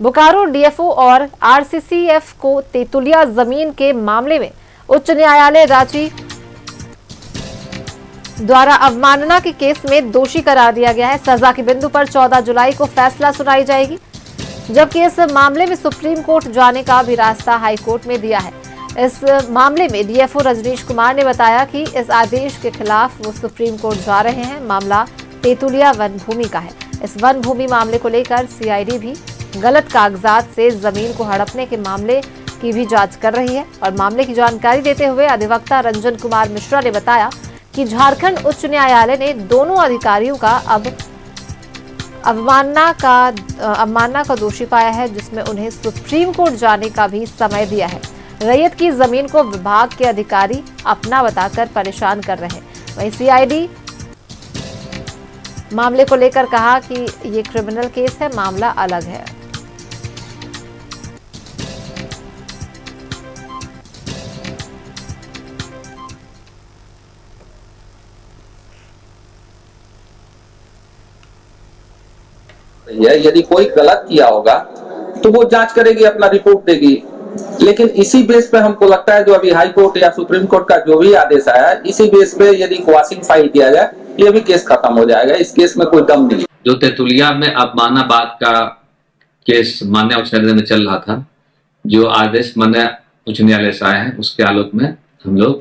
Bokaro DFO और RCCF को तेतुलिया जमीन के मामले में उच्च न्यायालय रांची द्वारा अवमानना के केस में दोषी करार दिया गया है। सजा के बिंदु पर 14 जुलाई को फैसला सुनाई जाएगी, जबकि इस मामले में सुप्रीम कोर्ट जाने का भी रास्ता हाई कोर्ट में दिया है। इस मामले में डीएफओ रजनीश कुमार ने बताया कि इस आदेश के खिलाफ वो सुप्रीम कोर्ट जा रहे हैं। मामला तेतुलिया वन भूमि का है। इस वन भूमि मामले को लेकर सीआईडी भी गलत कागजात से जमीन को हड़पने के मामले की भी जांच कर रही है। और मामले की जानकारी देते हुए अधिवक्ता रंजन कुमार मिश्रा ने बताया कि झारखंड उच्च न्यायालय ने दोनों अधिकारियों का अब अवमानना का दोषी पाया है, जिसमें उन्हें सुप्रीम कोर्ट जाने का भी समय दिया है। रैयत की जमीन को विभाग के अधिकारी अपना बताकर परेशान कर रहे हैं। वहीं सीआईडी मामले को लेकर कहा कि ये क्रिमिनल केस है, मामला अलग है। यदि कोई गलत किया होगा तो वो जांच करेगी, अपना रिपोर्ट देगी। लेकिन इसी बेस पे हमको लगता है जो अभी हाई कोर्ट या सुप्रीम कोर्ट का जो भी आदेश आया है, इसी बेस पे यदि क्वाशिंग फाइल किया जाए, ये भी केस खत्म हो जाएगा। इस केस में कोई दम नहीं। जो तेतुलिया में अवमाननाबाद का केस माननीय उच्च न्यायालय में चल रहा था, जो आदेश माननीय उच्च न्यायालय से आए हैं, उसके आलोक में हम लोग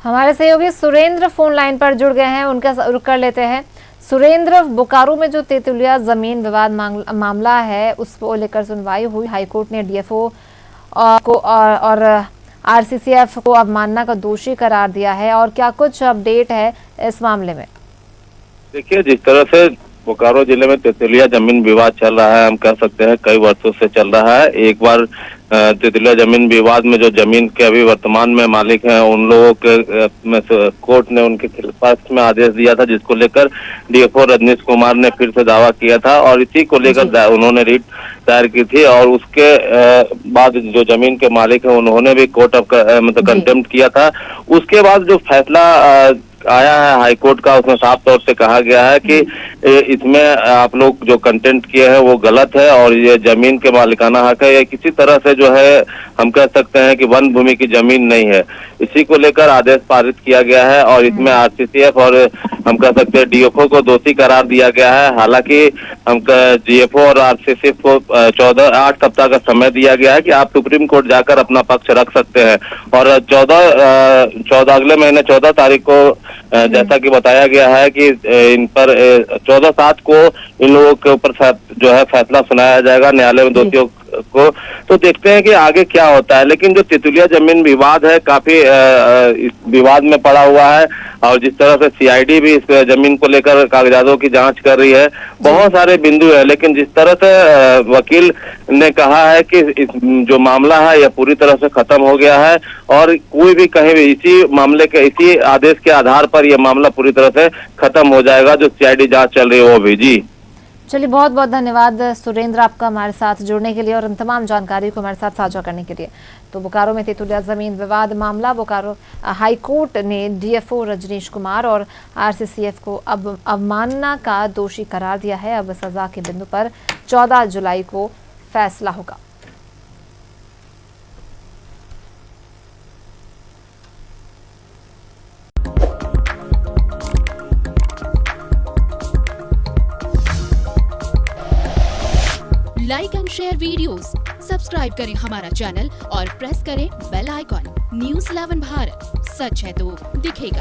हमारे सहयोगी सुरेंद्र फोन लाइन पर जुड़ गए हैं, उनका रुख कर लेते हैं। सुरेंद्र, बोकारो में जो तेतुलिया जमीन विवाद मामला है, उसको लेकर सुनवाई हुई। हाईकोर्ट ने डीएफओ को और आरसीसीएफ को अवमानना का दोषी करार दिया है, और क्या कुछ अपडेट है इस मामले में? देखिए, जिस तरह से बोकारो जिले में तेतुलिया जमीन विवाद चल रहा है, हम कह सकते हैं कई वर्षों से चल रहा है। एक बार तेतुलिया जमीन विवाद में जो जमीन के अभी वर्तमान में मालिक हैं, उन लोगों के में कोर्ट ने उनके खिलाफ में आदेश दिया था, जिसको लेकर डीएफओ रजनीश कुमार ने फिर से दावा किया था और इसी को लेकर उन्होंने रिट दायर की थी। और उसके बाद जो जमीन के मालिक हैं, उन्होंने भी कोर्ट ऑफ मतलब कंटेम्प्ट किया था। उसके बाद जो फैसला आया है हाईकोर्ट का, उसमें साफ तौर से कहा गया है कि इसमें आप लोग जो कंटेंट किए हैं वो गलत है और ये जमीन के मालिकाना हक है। ये किसी तरह से जो है हम कह सकते हैं कि वन भूमि की जमीन नहीं है। इसी को लेकर आदेश पारित किया गया है और इसमें आरसीसीएफ और हम कह सकते हैं डीएफओ को दोषी करार दिया गया है। हालांकि हम डीएफओ और आरसीसीएफ को 8 सप्ताह का समय दिया गया है कि आप सुप्रीम कोर्ट जाकर अपना पक्ष रख सकते हैं। और 14 अगले महीने 14 तारीख को जैसा कि बताया गया है कि इन पर 14/7 को इन लोगों के ऊपर जो है फैसला सुनाया जाएगा न्यायालय में दोषियों को। तो देखते हैं कि आगे क्या होता है। लेकिन जो तेतुलिया जमीन विवाद है, काफी इस विवाद में पड़ा हुआ है और जिस तरह से सीआईडी भी इस जमीन को लेकर कागजातों की जांच कर रही है, बहुत सारे बिंदु है। लेकिन जिस तरह से वकील ने कहा है कि इस जो मामला है यह पूरी तरह से खत्म हो गया है और कोई भी कहीं भी इसी मामले के इसी आदेश के आधार पर यह मामला पूरी तरह से खत्म हो जाएगा, जो सीआईडी जांच चल रही है वो भी। जी चलिए, बहुत बहुत धन्यवाद सुरेंद्र आपका हमारे साथ जुड़ने के लिए और इन तमाम जानकारी को हमारे साथ साझा करने के लिए। तो बोकारो में तेतुलिया जमीन विवाद मामला, बोकारो हाईकोर्ट ने डीएफओ रजनीश कुमार और आरसीसीएफ को अब अवमानना का दोषी करार दिया है। अब सजा के बिंदु पर 14 जुलाई को फैसला होगा। Like and share videos, subscribe करें हमारा चैनल और प्रेस करें बेल आइकॉन। न्यूज़ 11 भारत, सच है तो दिखेगा।